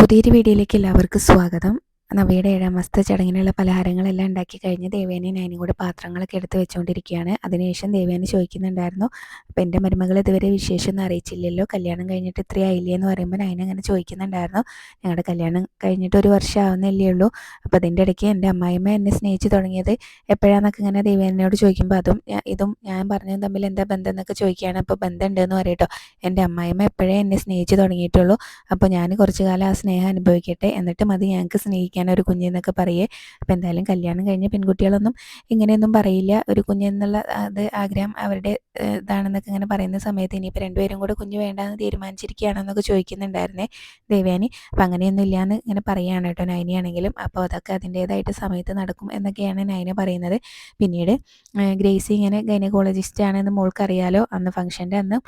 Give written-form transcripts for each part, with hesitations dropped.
പുതിയൊരു വീഡിയോയിലേക്ക് എല്ലാവർക്കും സ്വാഗതം. നവ്യയുടെ 7ാം മാസത്തെ ചടങ്ങിനുള്ള പലഹാരങ്ങളെല്ലാം ഉണ്ടാക്കി കഴിഞ്ഞ് ദേവേനയും നയനും കൂടെ പാത്രങ്ങളൊക്കെ എടുത്ത് വെച്ചുകൊണ്ടിരിക്കുകയാണ്. അതിനുശേഷം ദേവേന ചോദിക്കുന്നുണ്ടായിരുന്നു, അപ്പോൾ എൻ്റെ മരുമകൾ ഇതുവരെ വിശേഷമൊന്നും അറിയിച്ചില്ലല്ലോ, കല്യാണം കഴിഞ്ഞിട്ട് ഇത്രയായില്ലേ എന്ന് പറയുമ്പോൾ നയന അങ്ങനെ ചോദിക്കുന്നുണ്ടായിരുന്നു. ഞങ്ങളുടെ കല്യാണം കഴിഞ്ഞിട്ട് 1 വർഷം ആവുന്നല്ലേ ഉള്ളൂ. അപ്പോൾ അതിൻ്റെ ഇടയ്ക്ക് എൻ്റെ അമ്മായിമ്മ എന്നെ സ്നേഹിച്ച് തുടങ്ങിയത് എപ്പോഴാണെന്നൊക്കെ ഇങ്ങനെ ദേവേനയോട് ചോദിക്കുമ്പോൾ ഇതും ഞാൻ പറഞ്ഞതും തമ്മിൽ എന്താ ബന്ധം എന്നൊക്കെ ചോദിക്കുകയാണ്. അപ്പോൾ ബന്ധം ഉണ്ടെന്ന് പറയട്ടോ, എൻ്റെ അമ്മായിമ്മ എപ്പോഴേ എന്നെ സ്നേഹിച്ച് തുടങ്ങിയിട്ടുള്ളൂ. അപ്പോൾ ഞാൻ കുറച്ച് കാലം ആ സ്നേഹം അനുഭവിക്കട്ടെ, എന്നിട്ട് മതി ഞങ്ങൾക്ക് സ്നേഹിക്കാൻ ഒരു കുഞ്ഞെന്നൊക്കെ പറയേ. അപ്പോൾ എന്തായാലും കല്യാണം കഴിഞ്ഞ പെൺകുട്ടികളൊന്നും ഇങ്ങനെയൊന്നും പറയില്ല. ഒരു കുഞ്ഞെന്നുള്ള അത് ആഗ്രഹം അവരുടെ ഇതാണെന്നൊക്കെ ഇങ്ങനെ പറയുന്ന സമയത്ത് ഇനിയിപ്പോൾ രണ്ടുപേരും കൂടെ കുഞ്ഞ് വേണ്ടാന്ന് തീരുമാനിച്ചിരിക്കുകയാണെന്നൊക്കെ ചോദിക്കുന്നുണ്ടായിരുന്നേ ദേവയാനി. അപ്പോൾ അങ്ങനെയൊന്നും ഇല്ലയെന്ന് ഇങ്ങനെ പറയുകയാണ് കേട്ടോ നയനയാണെങ്കിലും. അപ്പോൾ അതൊക്കെ അതിൻ്റേതായിട്ട് സമയത്ത് നടക്കും എന്നൊക്കെയാണ് നയന പറയുന്നത്. പിന്നീട് ഗ്രേസി ഇങ്ങനെ ഗൈനക്കോളജിസ്റ്റ് ആണെന്ന് മോൾക്കറിയാലോ, അന്ന് ഫംഗ്ഷൻ്റെ അന്ന്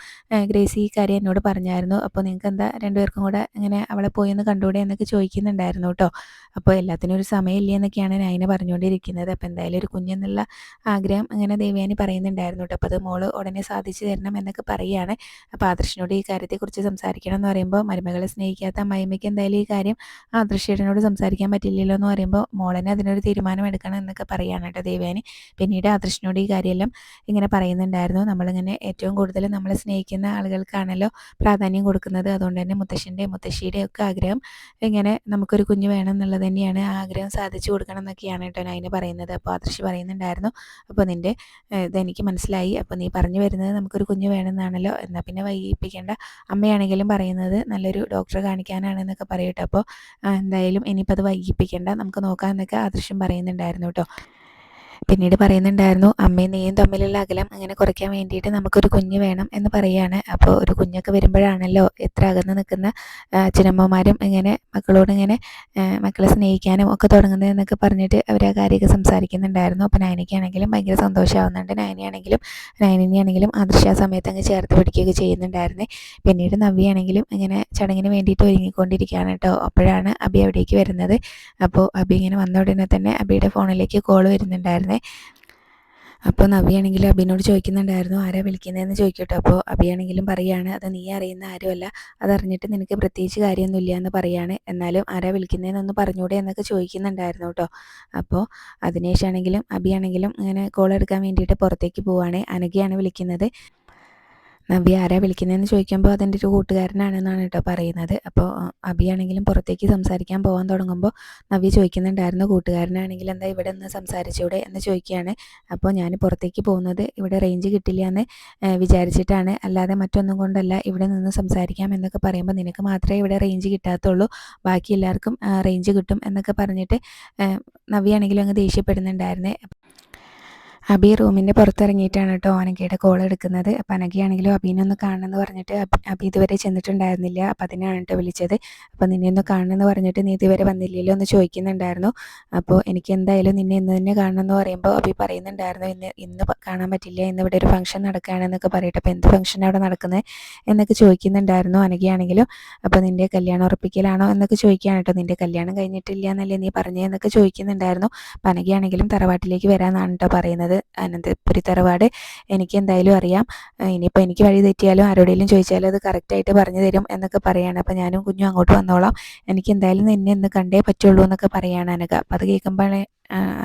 ഗ്രേസി ഈ കാര്യം എന്നോട് പറഞ്ഞായിരുന്നു. അപ്പോൾ നിങ്ങൾക്ക് എന്താ രണ്ടുപേർക്കും കൂടെ ഇങ്ങനെ അവളെ പോയി ഒന്ന് കണ്ടുകൂടെ എന്നൊക്കെ ചോദിക്കുന്നുണ്ടായിരുന്നു കേട്ടോ. അപ്പോൾ എല്ലാത്തിനും ഒരു സമയമില്ല എന്നൊക്കെയാണ് നയന പറഞ്ഞുകൊണ്ടിരിക്കുന്നത്. അപ്പോൾ എന്തായാലും ഒരു കുഞ്ഞെന്നുള്ള ആഗ്രഹം അങ്ങനെ ദേവയാനി പറയുന്നുണ്ടായിരുന്നു കേട്ടോ. അപ്പോൾ അത് മോള് ഉടനെ സാധിച്ചു തരണം എന്നൊക്കെ പറയുകയാണ്. അപ്പോൾ ആദർശിനോട് ഈ കാര്യത്തെക്കുറിച്ച് സംസാരിക്കണം എന്ന് പറയുമ്പോൾ മരുമകളെ സ്നേഹിക്കാത്ത അമ്മായിമ്മയ്ക്ക് എന്തായാലും ഈ കാര്യം ആദർശേട്ടനോട് സംസാരിക്കാൻ പറ്റില്ലല്ലോ എന്ന് പറയുമ്പോൾ മോളനെ അതിനൊരു തീരുമാനം എടുക്കണം എന്നൊക്കെ പറയുകയാണ് കേട്ടോ ദേവയാനി. പിന്നീട് ആദർശിനോട് ഈ കാര്യമെല്ലാം ഇങ്ങനെ പറയുന്നുണ്ടായിരുന്നു. നമ്മളിങ്ങനെ ഏറ്റവും കൂടുതൽ നമ്മളെ സ്നേഹിക്കുന്ന ആളുകൾക്കാണല്ലോ പ്രാധാന്യം കൊടുക്കുന്നത്. അതുകൊണ്ട് തന്നെ മുത്തശ്ശൻ്റെ മുത്തശ്ശിയുടെ ഒക്കെ ആഗ്രഹം ഇങ്ങനെ നമുക്കൊരു കുഞ്ഞ് വേണം എന്നുള്ളത് തന്നെയാണ്. ആ ആഗ്രഹം സാധിച്ചു കൊടുക്കണം എന്നൊക്കെയാണ് കേട്ടോ നയന പറയുന്നത്. അപ്പോൾ ആദർശ് പറയുന്നുണ്ടായിരുന്നു, അപ്പോൾ നിൻ്റെ ഇതെനിക്ക് മനസ്സിലായി, അപ്പോൾ നീ പറഞ്ഞു വരുന്നത് നമുക്കൊരു കുഞ്ഞ് വേണമെന്നാണല്ലോ, എന്നാൽ പിന്നെ വൈകിപ്പിക്കേണ്ട. അമ്മയാണെങ്കിലും പറയുന്നത് നല്ലൊരു ഡോക്ടറെ കാണിക്കാനാണെന്നൊക്കെ പറയട്ടെ. അപ്പോൾ എന്തായാലും ഇനിയിപ്പോൾ അത് വൈകിപ്പിക്കേണ്ട, നമുക്ക് നോക്കാമെന്നൊക്കെ ആദർശം പറയുന്നുണ്ടായിരുന്നു കേട്ടോ. പിന്നീട് പറയുന്നുണ്ടായിരുന്നു, അമ്മയും നീയും തമ്മിലുള്ള അകലം അങ്ങനെ കുറയ്ക്കാൻ വേണ്ടിയിട്ട് നമുക്കൊരു കുഞ്ഞ് വേണം എന്ന് പറയുകയാണ്. അപ്പോൾ ഒരു കുഞ്ഞൊക്കെ വരുമ്പോഴാണല്ലോ എത്ര അകന്ന് നിൽക്കുന്ന അച്ഛനമ്മമാരും ഇങ്ങനെ മക്കളോട് ഇങ്ങനെ മക്കളെ സ്നേഹിക്കാനും ഒക്കെ തുടങ്ങുന്നത് എന്നൊക്കെ പറഞ്ഞിട്ട് അവർ ആ കാര്യമൊക്കെ സംസാരിക്കുന്നുണ്ടായിരുന്നു. അപ്പോൾ നയനയ്ക്കാണെങ്കിലും ഭയങ്കര സന്തോഷമാവുന്നുണ്ട്. നയനിയാണെങ്കിലും ആദർശ ആ സമയത്ത് അങ്ങ് ചേർത്ത് പിടിക്കുകയൊക്കെ ചെയ്യുന്നുണ്ടായിരുന്നേ. പിന്നീട് നവ്യയാണെങ്കിലും ഇങ്ങനെ ചടങ്ങിന് വേണ്ടിയിട്ട് ഒരുങ്ങിക്കൊണ്ടിരിക്കുകയാണ് കേട്ടോ. അപ്പോഴാണ് അബി അവിടേക്ക് വരുന്നത്. അപ്പോൾ അബി ഇങ്ങനെ വന്ന ഉടനെ തന്നെ അബിയുടെ ഫോണിലേക്ക് കോൾ വരുന്നുണ്ടായിരുന്നേ. അപ്പോൾ നവ്യാണെങ്കിലും അബിനോട് ചോദിക്കുന്നുണ്ടായിരുന്നു, ആരാ വിളിക്കുന്നതെന്ന് ചോദിക്കട്ടോ. അപ്പോൾ അബിയാണെങ്കിലും പറയുകയാണ്, അത് നീ അറിയുന്ന ആരുമല്ല, അതറിഞ്ഞിട്ട് നിനക്ക് പ്രത്യേകിച്ച് കാര്യമൊന്നുമില്ല എന്ന് പറയുകയാണ്. എന്നാലും ആരാ വിളിക്കുന്നതെന്നൊന്ന് പറഞ്ഞൂടെ എന്നൊക്കെ ചോദിക്കുന്നുണ്ടായിരുന്നു കേട്ടോ. അപ്പോൾ അതിനുശേഷമാണെങ്കിലും അബിയാണെങ്കിലും ഇങ്ങനെ കോൾ എടുക്കാൻ വേണ്ടിയിട്ട് പുറത്തേക്ക് പോവുകയാണ്. അനഘയാണ് വിളിക്കുന്നത്. നവ്യ ആരാ വിളിക്കുന്നതെന്ന് ചോദിക്കുമ്പോൾ അതെൻ്റെ ഒരു കൂട്ടുകാരനാണെന്നാണ് കേട്ടോ പറയുന്നത്. അപ്പോൾ അബിയാണെങ്കിലും പുറത്തേക്ക് സംസാരിക്കാൻ പോകാൻ തുടങ്ങുമ്പോൾ നവ്യ ചോദിക്കുന്നുണ്ടായിരുന്നു, കൂട്ടുകാരനാണെങ്കിൽ എന്താ ഇവിടെ നിന്ന് സംസാരിച്ചൂടെ എന്ന് ചോദിക്കുകയാണ്. അപ്പോൾ ഞാൻ പുറത്തേക്ക് പോകുന്നത് ഇവിടെ റേഞ്ച് കിട്ടില്ല എന്ന് വിചാരിച്ചിട്ടാണ്, അല്ലാതെ മറ്റൊന്നും കൊണ്ടല്ല, ഇവിടെ നിന്ന് സംസാരിക്കാം എന്നൊക്കെ പറയുമ്പോൾ നിനക്ക് മാത്രമേ ഇവിടെ റേഞ്ച് കിട്ടാത്തുള്ളൂ, ബാക്കി എല്ലാവർക്കും റേഞ്ച് കിട്ടും എന്നൊക്കെ പറഞ്ഞിട്ട് നവ്യാണെങ്കിലും അങ്ങ് ദേഷ്യപ്പെടുന്നുണ്ടായിരുന്നേ. അബി റൂമിൻ്റെ പുറത്തിറങ്ങിയിട്ടാണ് കേട്ടോ അനഘയുടെ കോൾ എടുക്കുന്നത്. അപ്പോൾ അനഘയാണെങ്കിലും അബീനെ ഒന്ന് കാണണമെന്ന് പറഞ്ഞിട്ട് അബി ഇതുവരെ ചെന്നിട്ടുണ്ടായിരുന്നില്ല. അപ്പോൾ അതിനാണ് കേട്ടോ വിളിച്ചത്. അപ്പോൾ നിന്നെ ഒന്ന് കാണണമെന്ന് പറഞ്ഞിട്ട് നീ ഇതുവരെ വന്നില്ലല്ലോ എന്ന് ചോദിക്കുന്നുണ്ടായിരുന്നു. അപ്പോൾ എനിക്ക് എന്തായാലും നിന്നെ ഇന്ന് തന്നെ കാണണമെന്ന് പറയുമ്പോൾ അബി പറയുന്നുണ്ടായിരുന്നു, ഇന്ന് കാണാൻ പറ്റില്ല, ഇന്ന് ഇവിടെ ഒരു ഫംഗ്ഷൻ നടക്കുകയാണെന്നൊക്കെ പറയട്ടെ. അപ്പോൾ എന്ത് ഫംഗ്ഷൻ അവിടെ നടക്കുന്നത് എന്നൊക്കെ ചോദിക്കുന്നുണ്ടായിരുന്നു അനഘയാണെങ്കിലും. അപ്പോൾ നിൻ്റെ കല്യാണം ഉറപ്പിക്കലാണോ എന്നൊക്കെ ചോദിക്കുകയാണ് കേട്ടോ. നിൻ്റെ കല്യാണം കഴിഞ്ഞിട്ടില്ല എന്നല്ലേ നീ പറഞ്ഞതെന്നൊക്കെ ചോദിക്കുന്നുണ്ടായിരുന്നു. അപ്പോൾ അനഘയാണെങ്കിലും തറവാട്ടിലേക്ക് വരാമെന്നാണ് കേട്ടോ പറയുന്നത്. അനന്തപുരി തറവാട് എനിക്ക് എന്തായാലും അറിയാം, ഇനിയിപ്പോൾ എനിക്ക് വഴി തെറ്റിയാലും ആരോടെങ്കിലും ചോദിച്ചാലും അത് കറക്റ്റായിട്ട് പറഞ്ഞു തരും എന്നൊക്കെ പറയുകയാണ്. അപ്പോൾ ഞാനും കുഞ്ഞും അങ്ങോട്ട് വന്നോളാം, എനിക്ക് എന്തായാലും നിന്നെ ഇന്ന് കണ്ടേ പറ്റുള്ളൂ എന്നൊക്കെ പറയുകയാണ് അനഘ. അപ്പോൾ അത് കേൾക്കുമ്പോൾ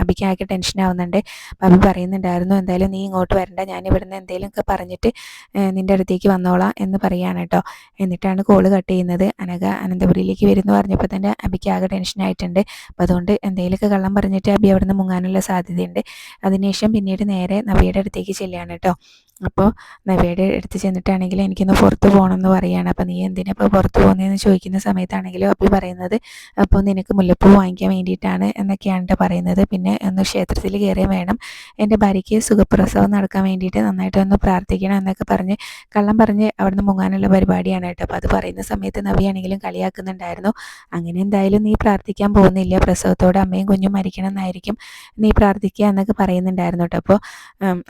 അബിക്ക് ആകെ ടെൻഷനാവുന്നുണ്ട്. അപ്പോൾ അബി പറയുന്നുണ്ടായിരുന്നു, എന്തായാലും നീ ഇങ്ങോട്ട് വരണ്ട, ഞാൻ ഇവിടുന്ന് എന്തെങ്കിലുമൊക്കെ പറഞ്ഞിട്ട് നിൻ്റെ അടുത്തേക്ക് വന്നോളാം എന്ന് പറയുകയാണ് കേട്ടോ. എന്നിട്ടാണ് കോള് കട്ട് ചെയ്യുന്നത്. അനഘ അനന്തപുരിയിലേക്ക് വരുമെന്ന് പറഞ്ഞപ്പോൾ തന്നെ അബിക്ക് ആകെ ടെൻഷനായിട്ടുണ്ട്. അപ്പോൾ അതുകൊണ്ട് എന്തെങ്കിലുമൊക്കെ കള്ളം പറഞ്ഞിട്ട് അബി അവിടെ നിന്ന് മുങ്ങാനുള്ള സാധ്യതയുണ്ട്. അതിനുശേഷം പിന്നീട് നേരെ നവ്യയുടെ അടുത്തേക്ക് ചെല്ലുകയാണ് കേട്ടോ. അപ്പോൾ നവ്യയുടെ അടുത്ത് ചെന്നിട്ടാണെങ്കിൽ എനിക്കൊന്ന് പുറത്ത് പോകണമെന്ന് പറയുകയാണ്. അപ്പോൾ നീ എന്തിനാ ഇപ്പോൾ പുറത്ത് പോകുന്നതെന്ന് ചോദിക്കുന്ന സമയത്താണെങ്കിലും അബി പറയുന്നത്, അപ്പോൾ നിനക്ക് മുല്ലപ്പൂ വാങ്ങിക്കാൻ വേണ്ടിയിട്ടാണ് എന്നൊക്കെയാണ് കേട്ടോ പറയുന്നത്. പിന്നെ ഒന്ന് ക്ഷേത്രത്തിൽ കയറിയാൽ വേണം, എൻ്റെ ഭാര്യയ്ക്ക് സുഖപ്രസവം നടക്കാൻ വേണ്ടിയിട്ട് നന്നായിട്ടൊന്ന് പ്രാർത്ഥിക്കണം എന്നൊക്കെ പറഞ്ഞ് കള്ളം പറഞ്ഞ് അവിടുന്ന് മുങ്ങാനുള്ള പരിപാടിയാണ് കേട്ടോ. അപ്പോൾ അത് പറയുന്ന സമയത്ത് നവ്യാണെങ്കിലും കളിയാക്കുന്നുണ്ടായിരുന്നു. അങ്ങനെ എന്തായാലും നീ പ്രാർത്ഥിക്കാൻ പോകുന്നില്ല, പ്രസവത്തോടെ അമ്മയും കുഞ്ഞും മരിക്കണം എന്നായിരിക്കും നീ പ്രാർത്ഥിക്കുക എന്നൊക്കെ പറയുന്നുണ്ടായിരുന്നു കേട്ടോ. അപ്പോൾ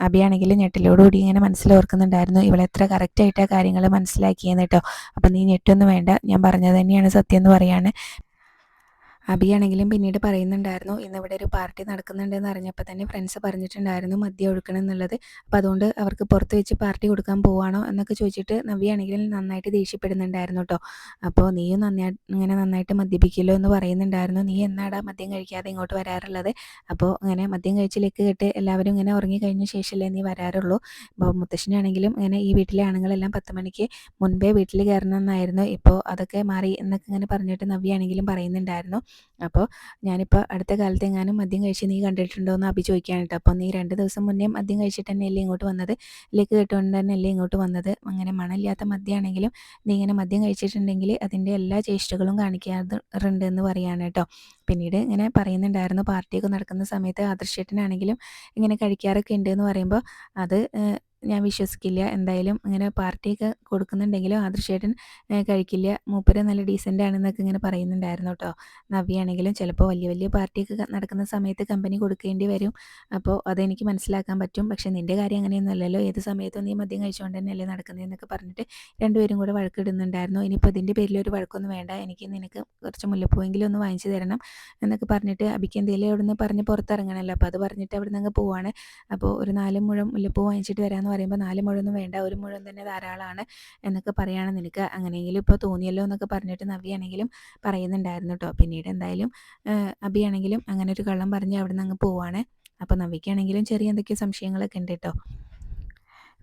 അബിയാണെങ്കിലും ഞെട്ടിലോടുകൂടി ഇങ്ങനെ മനസ്സിലോർക്കുന്നുണ്ടായിരുന്നു, ഇവളെത്ര കറക്റ്റായിട്ട് ആ കാര്യങ്ങൾ മനസ്സിലാക്കിയെന്ന് കേട്ടോ. അപ്പം നീ ഞെട്ടൊന്നും വേണ്ട, ഞാൻ പറഞ്ഞത് തന്നെയാണ് സത്യം എന്ന് പറയാണ്. അബിയാണെങ്കിലും പിന്നീട് പറയുന്നുണ്ടായിരുന്നു, ഇന്നിവിടെ ഒരു പാർട്ടി നടക്കുന്നുണ്ടെന്ന് അറിഞ്ഞപ്പോൾ തന്നെ ഫ്രണ്ട്സ് പറഞ്ഞിട്ടുണ്ടായിരുന്നു മദ്യം ഒഴുക്കണം എന്നുള്ളത്. അപ്പോൾ അതുകൊണ്ട് അവർക്ക് പുറത്ത് വെച്ച് പാർട്ടി കൊടുക്കാൻ പോവാണോ എന്നൊക്കെ ചോദിച്ചിട്ട് നവ്യയാണെങ്കിലും നന്നായിട്ട് ദേഷ്യപ്പെടുന്നുണ്ടായിരുന്നു കേട്ടോ. അപ്പോൾ നീയും നന്നായിട്ട് മദ്യപിക്കുമല്ലോ എന്ന് പറയുന്നുണ്ടായിരുന്നു. നീ എന്നാടാ മദ്യം കഴിക്കാതെ ഇങ്ങോട്ട് വരാറുള്ളത്? അപ്പോൾ ഇങ്ങനെ മദ്യം കഴിച്ച് ലെക്ക് കെട്ട് എല്ലാവരും ഇങ്ങനെ ഉറങ്ങിക്കഴിഞ്ഞ ശേഷമല്ലേ നീ വരാറുള്ളൂ. അപ്പോൾ മുത്തശ്ശനാണെങ്കിലും ഇങ്ങനെ ഈ വീട്ടിലെ ആണുങ്ങളെല്ലാം 10 മണിക്ക് മുൻപേ വീട്ടിൽ കയറണമെന്നായിരുന്നു, ഇപ്പോൾ അതൊക്കെ മാറി എന്നൊക്കെ ഇങ്ങനെ പറഞ്ഞിട്ട് നവ്യയാണെങ്കിലും പറയുന്നുണ്ടായിരുന്നു. അപ്പോൾ ഞാനിപ്പോൾ അടുത്ത കാലത്ത് എങ്ങാനും മദ്യം കഴിച്ച് നീ കണ്ടിട്ടുണ്ടോ എന്ന് അഭി ചോദിക്കുകയാണ് കേട്ടോ. അപ്പോൾ നീ 2 ദിവസം മുന്നേ മദ്യം കഴിച്ചിട്ട് തന്നെയല്ലേ ഇങ്ങോട്ട് വന്നത്, ലേക്ക് കേട്ടുകൊണ്ട് തന്നെയല്ലേ ഇങ്ങോട്ട് വന്നത്. അങ്ങനെ മണമില്ലാത്ത മദ്യമാണെങ്കിലും നീ ഇങ്ങനെ മദ്യം കഴിച്ചിട്ടുണ്ടെങ്കിൽ അതിൻ്റെ എല്ലാ ചേഷ്ടകളും കാണിക്കാറുണ്ട് എന്ന് പറയുകയാണ് കേട്ടോ. പിന്നീട് ഇങ്ങനെ പറയുന്നുണ്ടായിരുന്നു, പാർട്ടിയൊക്കെ നടക്കുന്ന സമയത്ത് ആദർശേട്ടനാണെങ്കിലും ഇങ്ങനെ കഴിക്കാറൊക്കെ ഉണ്ട് എന്ന് പറയുമ്പോൾ അത് ഞാൻ വിശ്വസിക്കില്ല. എന്തായാലും ഇങ്ങനെ പാർട്ടിയൊക്കെ കൊടുക്കുന്നുണ്ടെങ്കിലും ആദർശേട്ടൻ കഴിക്കില്ല, മൂപ്പര് നല്ല ഡീസൻ്റ് ആണെന്നൊക്കെ ഇങ്ങനെ പറയുന്നുണ്ടായിരുന്നു കേട്ടോ. നവ്യാണെങ്കിലും ചിലപ്പോൾ വലിയ വലിയ പാർട്ടിയൊക്കെ നടക്കുന്ന സമയത്ത് കമ്പനി കൊടുക്കേണ്ടി വരും, അപ്പോൾ അതെനിക്ക് മനസ്സിലാക്കാൻ പറ്റും. പക്ഷേ നിൻ്റെ കാര്യം അങ്ങനെയൊന്നുമല്ലല്ലോ, ഏത് സമയത്തും നീ മദ്യം കഴിച്ചുകൊണ്ട് തന്നെയല്ലേ നടക്കുന്നതെന്നൊക്കെ പറഞ്ഞിട്ട് രണ്ടുപേരും കൂടെ വഴക്കിടുന്നുണ്ടായിരുന്നു. ഇനിയിപ്പോൾ ഇതിൻ്റെ പേരിൽ ഒരു വഴക്കൊന്നും വേണ്ട, എനിക്ക് നിനക്ക് കുറച്ച് മുല്ലപ്പൂവെങ്കിലും ഒന്ന് വാങ്ങിച്ചു തരണം എന്നൊക്കെ പറഞ്ഞിട്ട് അബിക്ക് എന്തെങ്കിലും അവിടെ നിന്ന് പറഞ്ഞ് പുറത്തിറങ്ങണമല്ലോ. അപ്പോൾ അത് പറഞ്ഞിട്ട് അവിടെ നിന്ന് അങ്ങ് പോവാണ്. അപ്പോൾ ഒരു 4 മുഴം മുല്ലപ്പൂ വാങ്ങിച്ചിട്ട് വരാമെന്ന് പറയുമ്പോൾ 4 മുഴമൊന്നും വേണ്ട, 1 മുഴം തന്നെ ധാരാളമാണ് എന്നൊക്കെ പറയുകയാണ്. നിനക്ക് അങ്ങനെയെങ്കിലും ഇപ്പോൾ തോന്നിയല്ലോ എന്നൊക്കെ പറഞ്ഞിട്ട് നവ്യാണെങ്കിലും പറയുന്നുണ്ടായിരുന്നു കേട്ടോ. പിന്നീട് എന്തായാലും അബിയാണെങ്കിലും അങ്ങനെ ഒരു കള്ളം പറഞ്ഞ് അവിടെ നിന്ന് അങ്ങ് പോവാണ്. അപ്പോൾ നവ്യയ്ക്കാണെങ്കിലും ചെറിയ എന്തൊക്കെയോ സംശയങ്ങളൊക്കെ ഉണ്ട് കേട്ടോ.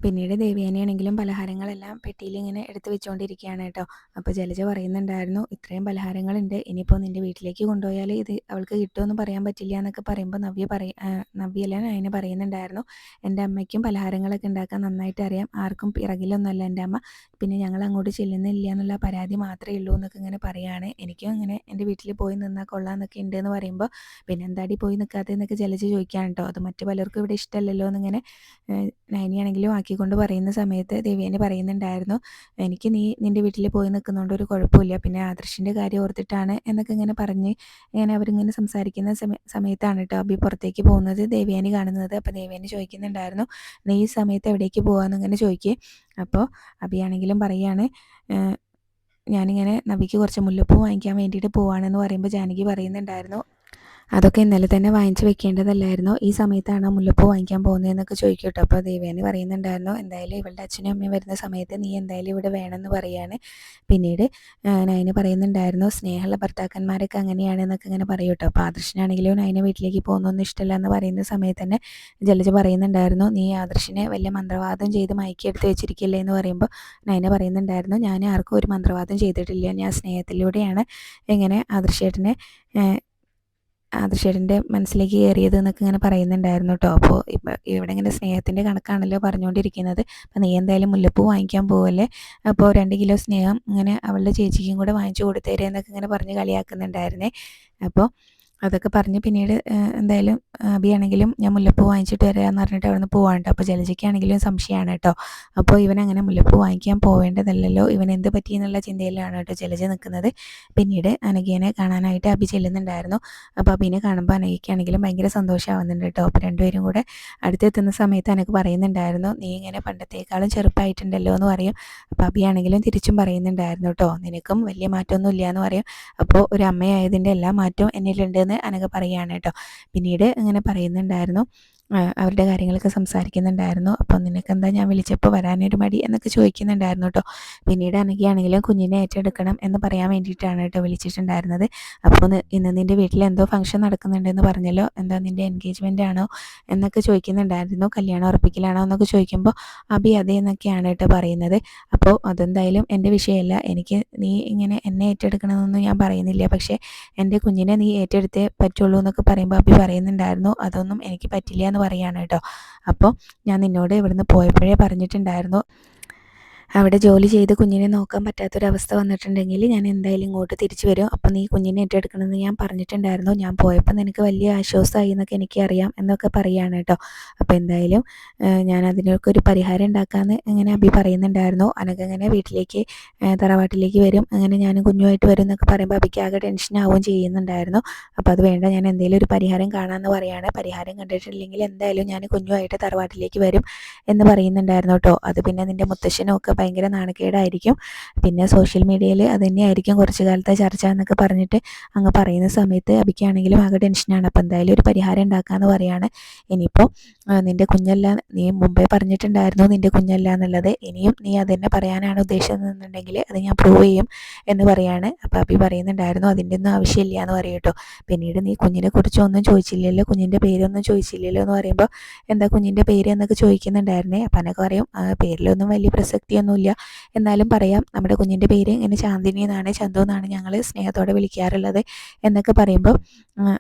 പിന്നീട് ദേവയാനിയാണെങ്കിലും പലഹാരങ്ങളെല്ലാം പെട്ടിയിൽ ഇങ്ങനെ എടുത്ത് വെച്ചുകൊണ്ടിരിക്കുകയാണ് കേട്ടോ. അപ്പോൾ ജലജ പറയുന്നുണ്ടായിരുന്നു, ഇത്രയും പലഹാരങ്ങളുണ്ട്, ഇനിയിപ്പോൾ നിൻ്റെ വീട്ടിലേക്ക് കൊണ്ടുപോയാൽ ഇത് അവൾക്ക് കിട്ടുമെന്ന് പറയാൻ പറ്റില്ല എന്നൊക്കെ പറയുമ്പോൾ നവ്യല്ല അതിനെ പറയുന്നുണ്ടായിരുന്നു, എൻ്റെ അമ്മയ്ക്കും പലഹാരങ്ങളൊക്കെ ഉണ്ടാക്കാൻ നന്നായിട്ട് അറിയാം, ആർക്കും പിറകിലൊന്നുമല്ല എൻ്റെ അമ്മ, പിന്നെ ഞങ്ങൾ അങ്ങോട്ട് ചെല്ലുന്നില്ല എന്നുള്ള പരാതി മാത്രമേ ഉള്ളൂ എന്നൊക്കെ ഇങ്ങനെ പറയുകയാണ്. എനിക്കും അങ്ങനെ എൻ്റെ വീട്ടിൽ പോയി നിന്നാൽ കൊള്ളാമെന്നൊക്കെ ഉണ്ട് എന്ന് പറയുമ്പോൾ പിന്നെ എന്താടി പോയി നിൽക്കാത്തതെന്നൊക്കെ ജലജ ചോദിക്കുകയാണ് കേട്ടോ. അത് മറ്റു പലർക്കും ഇവിടെ ഇഷ്ടമല്ലല്ലോ എന്നിങ്ങനെ നയനിയാണെങ്കിലും ആക്കിക്കൊണ്ട് പറയുന്ന സമയത്ത് ദേവയാനി പറയുന്നുണ്ടായിരുന്നു, എനിക്ക് നീ നിൻ്റെ വീട്ടിൽ പോയി നിൽക്കുന്നതുകൊണ്ട് ഒരു കുഴപ്പമില്ല, പിന്നെ ആദർശിൻ്റെ കാര്യം ഓർത്തിട്ടാണ് എന്നൊക്കെ ഇങ്ങനെ പറഞ്ഞ് ഇങ്ങനെ അവരിങ്ങനെ സംസാരിക്കുന്ന സമയത്താണ് കേട്ടോ അബി പുറത്തേക്ക് പോകുന്നത് ദേവയാനി കാണുന്നത്. അപ്പോൾ ദേവയാനി ചോദിക്കുന്നുണ്ടായിരുന്നു, നീ ഈ സമയത്ത് എവിടേക്ക് പോകാമെന്ന് ഇങ്ങനെ ചോദിക്കുക. അപ്പോൾ അബിയാണെങ്കിലും പറയുകയാണ്, ഞാനിങ്ങനെ നബിക്ക് കുറച്ച് മുല്ലപ്പൂ വാങ്ങിക്കാൻ വേണ്ടിയിട്ട് പോവാണെന്ന് പറയുമ്പോൾ ജാനകി പറയുന്നുണ്ടായിരുന്നു, അതൊക്കെ ഇന്നലെ തന്നെ വാങ്ങിച്ച് വെക്കേണ്ടതല്ലായിരുന്നു, ഈ സമയത്താണ് മുല്ലപ്പൂ വാങ്ങിക്കാൻ പോകുന്നതെന്നൊക്കെ ചോദിക്കും കേട്ടോ. അപ്പോൾ ദേവയാനി പറയുന്നുണ്ടായിരുന്നു, എന്തായാലും ഇവളുടെ അച്ഛനും അമ്മയും വരുന്ന സമയത്ത് നീ എന്തായാലും ഇവിടെ വേണമെന്ന് പറയാണ്. പിന്നീട് നയന പറയുന്നുണ്ടായിരുന്നു, സ്നേഹമുള്ള ഭർത്താക്കന്മാരൊക്കെ അങ്ങനെയാണെന്നൊക്കെ ഇങ്ങനെ പറയും കേട്ടോ. അപ്പോൾ ആദർശനാണെങ്കിലും നയന വീട്ടിലേക്ക് പോകുന്നൊന്നും ഇഷ്ടമല്ല എന്ന് പറയുന്ന സമയത്ത് തന്നെ ജലജ പറയുന്നുണ്ടായിരുന്നു, നീ ആദർശിനെ വലിയ മന്ത്രവാദം ചെയ്ത് മയക്കിയെടുത്ത് വെച്ചിരിക്കില്ലേ എന്ന് പറയുമ്പോൾ നയന പറയുന്നുണ്ടായിരുന്നു, ഞാൻ ആർക്കും ഒരു മന്ത്രവാദം ചെയ്തിട്ടില്ല, ഞാൻ സ്നേഹത്തിലൂടെയാണ് ഇങ്ങനെ ആദർശേട്ടൻ്റെ മനസ്സിലേക്ക് കയറിയത് എന്നൊക്കെ ഇങ്ങനെ പറയുന്നുണ്ടായിരുന്നു കേട്ടോ. അപ്പോൾ ഇവിടെ ഇങ്ങനെ സ്നേഹത്തിൻ്റെ കണക്കാണല്ലോ പറഞ്ഞുകൊണ്ടിരിക്കുന്നത്, അപ്പോൾ നീ എന്തായാലും മുല്ലപ്പൂ വാങ്ങിക്കാൻ പോവല്ലേ, അപ്പോൾ 2 കിലോ സ്നേഹം ഇങ്ങനെ അവളുടെ ചേച്ചിക്കും കൂടെ വാങ്ങിച്ചു കൊടുത്തേരെ എന്നൊക്കെ ഇങ്ങനെ പറഞ്ഞ് കളിയാക്കുന്നുണ്ടായിരുന്നേ. അപ്പോൾ അതൊക്കെ പറഞ്ഞ് പിന്നീട് എന്തായാലും അബിയാണെങ്കിലും ഞാൻ മുല്ലപ്പൂ വാങ്ങിച്ചിട്ട് വരാമെന്ന് പറഞ്ഞിട്ട് അവിടെ നിന്ന് പോവാണ് കേട്ടോ. അപ്പോൾ ജലജയ്ക്കാണെങ്കിലും സംശയമാണ് കേട്ടോ. അപ്പോൾ ഇവനങ്ങനെ മുല്ലപ്പൂ വാങ്ങിക്കാൻ പോവേണ്ടതല്ലല്ലോ, ഇവൻ എന്ത് പറ്റിയെന്നുള്ള ചിന്തയിലാണ് കേട്ടോ ജലജ നിൽക്കുന്നത്. പിന്നീട് അനഘേനെ കാണാനായിട്ട് അബി ചെല്ലുന്നുണ്ടായിരുന്നു. അപ്പോൾ അബീനെ കാണുമ്പോൾ അനഘയ്ക്കാണെങ്കിലും ഭയങ്കര സന്തോഷമാവുന്നുണ്ട് കേട്ടോ. അപ്പോൾ രണ്ടുപേരും കൂടെ അടുത്തെത്തുന്ന സമയത്ത് അനക്ക് പറയുന്നുണ്ടായിരുന്നു, നീ ഇങ്ങനെ പണ്ടത്തേക്കാളും ചെറുപ്പമായിട്ടുണ്ടല്ലോ എന്ന് പറയും. അപ്പോൾ അബിയാണെങ്കിലും തിരിച്ചും പറയുന്നുണ്ടായിരുന്നു കേട്ടോ, നിനക്കും വലിയ മാറ്റമൊന്നും ഇല്ല എന്ന് പറയും. അപ്പോൾ ഒരു അമ്മയായതിൻ്റെ എല്ലാ മാറ്റവും എന്നിലുണ്ട് എന്ന് അനഘ പറയുകയാണ് കേട്ടോ. പിന്നീട് ഇങ്ങനെ പറയുന്നുണ്ടായിരുന്നു, അവരുടെ കാര്യങ്ങളൊക്കെ സംസാരിക്കുന്നുണ്ടായിരുന്നു. അപ്പോൾ നിനക്കെന്താ ഞാൻ വിളിച്ചപ്പോൾ വരാനൊരു മടി എന്നൊക്കെ ചോദിക്കുന്നുണ്ടായിരുന്നു കേട്ടോ. പിന്നീട് അനഘയാണെങ്കിലും കുഞ്ഞിനെ ഏറ്റെടുക്കണം എന്ന് പറയാൻ വേണ്ടിയിട്ടാണ് കേട്ടോ വിളിച്ചിട്ടുണ്ടായിരുന്നത്. അപ്പോൾ ഇന്ന് നിൻ്റെ വീട്ടിൽ എന്തോ ഫംഗ്ഷൻ നടക്കുന്നുണ്ടെന്ന് പറഞ്ഞല്ലോ, എന്താ നിൻ്റെ എൻഗേജ്മെൻ്റ് ആണോ എന്നൊക്കെ ചോദിക്കുന്നുണ്ടായിരുന്നു, കല്യാണം ഉറപ്പിക്കലാണോ എന്നൊക്കെ ചോദിക്കുമ്പോൾ അബി അതേ എന്നൊക്കെയാണ് കേട്ടോ പറയുന്നത്. അപ്പോൾ അതെന്തായാലും എൻ്റെ വിഷയമല്ല, എനിക്ക് നീ ഇങ്ങനെ എന്നെ ഏറ്റെടുക്കണമെന്നൊന്നും ഞാൻ പറയുന്നില്ല, പക്ഷേ എൻ്റെ കുഞ്ഞിനെ നീ ഏറ്റെടുത്തേ പറ്റുള്ളൂ എന്നൊക്കെ പറയുമ്പോൾ അബി പറയുന്നുണ്ടായിരുന്നു, അതൊന്നും എനിക്ക് പറ്റില്ല എന്ന് പറയാണ് കേട്ടോ. അപ്പോൾ ഞാൻ നിന്നോട് ഇവിടുന്ന് പോയപ്പോഴേ പറഞ്ഞിട്ടുണ്ടായിരുന്നു, അവിടെ ജോലി ചെയ്ത് കുഞ്ഞിനെ നോക്കാൻ പറ്റാത്തൊരവസ്ഥ വന്നിട്ടുണ്ടെങ്കിൽ ഞാൻ എന്തായാലും ഇങ്ങോട്ട് തിരിച്ചു വരും, അപ്പം നീ കുഞ്ഞിനെ ഏറ്റെടുക്കണമെന്ന് ഞാൻ പറഞ്ഞിട്ടുണ്ടായിരുന്നു, ഞാൻ പോയപ്പോൾ നിനക്ക് വലിയ ആശ്വാസമായി എന്നൊക്കെ എനിക്കറിയാം എന്നൊക്കെ പറയുകയാണ് കേട്ടോ. അപ്പോൾ എന്തായാലും ഞാൻ അതിനൊക്കെ ഒരു പരിഹാരം ഉണ്ടാക്കാമെന്ന് അങ്ങനെ അബി പറയുന്നുണ്ടായിരുന്നു. അനക്കങ്ങനെ വീട്ടിലേക്ക് തറവാട്ടിലേക്ക് വരും, അങ്ങനെ ഞാനും കുഞ്ഞുമായിട്ട് വരും എന്നൊക്കെ പറയുമ്പോൾ അബിക്ക് ആകെ ടെൻഷനാവുകയും ചെയ്യുന്നുണ്ടായിരുന്നു. അപ്പോൾ അത് വേണ്ട, ഞാൻ എന്തെങ്കിലും ഒരു പരിഹാരം കാണാമെന്ന് പറയുകയാണ്. പരിഹാരം കണ്ടിട്ടില്ലെങ്കിൽ എന്തായാലും ഞാൻ കുഞ്ഞുമായിട്ട് തറവാട്ടിലേക്ക് വരും എന്ന് പറയുന്നുണ്ടായിരുന്നു കേട്ടോ. അത് പിന്നെ നിൻ്റെ മുത്തശ്ശനും ഒക്കെ ഭയങ്കര നാണക്കേടായിരിക്കും. പിന്നെ സോഷ്യൽ മീഡിയയിൽ അത് തന്നെയായിരിക്കും കുറച്ച് കാലത്തെ ചർച്ച എന്നൊക്കെ പറഞ്ഞിട്ട് അങ്ങ് പറയുന്ന സമയത്ത് അബിക്കാണെങ്കിലും ആകെ ടെൻഷനാണ്. അപ്പോൾ എന്തായാലും ഒരു പരിഹാരം ഉണ്ടാക്കാമെന്ന് പറയാണ്. ഇനിയിപ്പോൾ നിൻ്റെ കുഞ്ഞല്ല, നീ മുമ്പേ പറഞ്ഞിട്ടുണ്ടായിരുന്നു നിൻ്റെ കുഞ്ഞല്ല എന്നുള്ളത്, ഇനിയും നീ അതെന്നെ പറയാനാണ് ഉദ്ദേശിച്ചതെന്നുണ്ടെങ്കിൽ അത് ഞാൻ പ്രൂവ് ചെയ്യും എന്ന് പറയാണ്. അപ്പോൾ അബി പറയുന്നുണ്ടായിരുന്നു അതിൻ്റെ ഒന്നും ആവശ്യമില്ല എന്ന് പറയും കേട്ടോ. പിന്നീട് നീ കുഞ്ഞിനെ കുറിച്ച് ഒന്നും ചോദിച്ചില്ലല്ലോ, കുഞ്ഞിൻ്റെ പേരൊന്നും ചോദിച്ചില്ലല്ലോ എന്ന് പറയുമ്പോൾ എന്താ കുഞ്ഞിൻ്റെ പേര് എന്നൊക്കെ ചോദിക്കുന്നുണ്ടായിരുന്നേ. അപ്പം എന്നൊക്കെ പറയും പേരിലൊന്നും വലിയ പ്രസക്തിയൊന്നുമില്ല, എന്നാലും പറയാം നമ്മുടെ കുഞ്ഞിൻ്റെ പേര് ഇങ്ങനെ ചാന്ദിനി എന്നാണ്, ചന്തു എന്നാണ് ഞങ്ങൾ സ്നേഹത്തോടെ വിളിക്കാറുള്ളത് എന്നൊക്കെ പറയുമ്പോൾ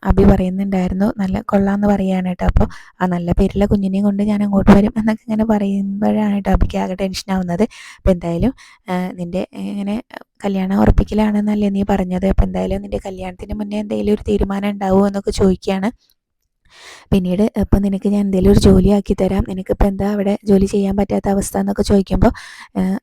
അബി പറയുന്നുണ്ടായിരുന്നു നല്ല കൊള്ളാമെന്ന് പറയുകയാണ് കേട്ടോ. അപ്പോൾ ആ നല്ല പേരുള്ള കുഞ്ഞിനെയും കൊണ്ട് ഞാൻ അങ്ങോട്ട് വരും എന്നൊക്കെ ഇങ്ങനെ പറയുമ്പോഴാണ് കേട്ടോ അബിക്ക് ആകെ ടെൻഷനാവുന്നത്. അപ്പോൾ എന്തായാലും നിൻ്റെ ഇങ്ങനെ കല്യാണം ഉറപ്പിക്കലാണെന്നല്ലേ നീ പറഞ്ഞത്, അപ്പോൾ എന്തായാലും നിൻ്റെ കല്യാണത്തിന് മുന്നേ എന്തെങ്കിലും ഒരു തീരുമാനം ഉണ്ടാവുമോ എന്നൊക്കെ ചോദിക്കുകയാണ്. പിന്നീട് ഇപ്പം നിനക്ക് ഞാൻ എന്തെങ്കിലും ഒരു ജോലി ആക്കി തരാം, നിനക്കിപ്പോൾ എന്താ അവിടെ ജോലി ചെയ്യാൻ പറ്റാത്ത അവസ്ഥ എന്നൊക്കെ ചോദിക്കുമ്പോൾ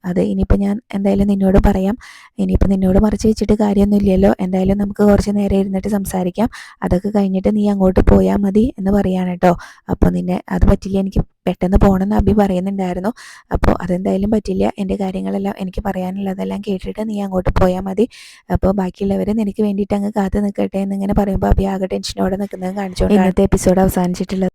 അത് ഇനിയിപ്പോൾ ഞാൻ എന്തായാലും നിന്നോട് പറയാം, ഇനിയിപ്പോൾ നിന്നോട് മറിച്ച് വെച്ചിട്ട് കാര്യമൊന്നുമില്ലല്ലോ, എന്തായാലും നമുക്ക് കുറച്ച് നേരം ഇരുന്നിട്ട് സംസാരിക്കാം, അതൊക്കെ കഴിഞ്ഞിട്ട് നീ അങ്ങോട്ട് പോയാൽ മതി എന്ന് പറയാണ് കേട്ടോ. അപ്പോൾ നിന്നെ അത് പറ്റില്ല, എനിക്ക് പെട്ടെന്ന് പോകണമെന്ന് അബി പറയുന്നുണ്ടായിരുന്നു. അപ്പോൾ അതെന്തായാലും പറ്റില്ല, എൻ്റെ കാര്യങ്ങളെല്ലാം എനിക്ക് പറയാനുള്ളതെല്ലാം കേട്ടിട്ട് നീ അങ്ങോട്ട് പോയാൽ മതി, അപ്പോൾ ബാക്കിയുള്ളവർ നിനക്ക് വേണ്ടിയിട്ട് അങ്ങ് കാത്ത് നിൽക്കട്ടെ എന്നിങ്ങനെ പറയുമ്പോൾ അബി ആകെ ടെൻഷനോടെ നിൽക്കുന്നത് കാണിച്ചുകൊണ്ട് ഇന്നത്തെ എപ്പിസോഡ് അവസാനിച്ചിട്ടുള്ളത്.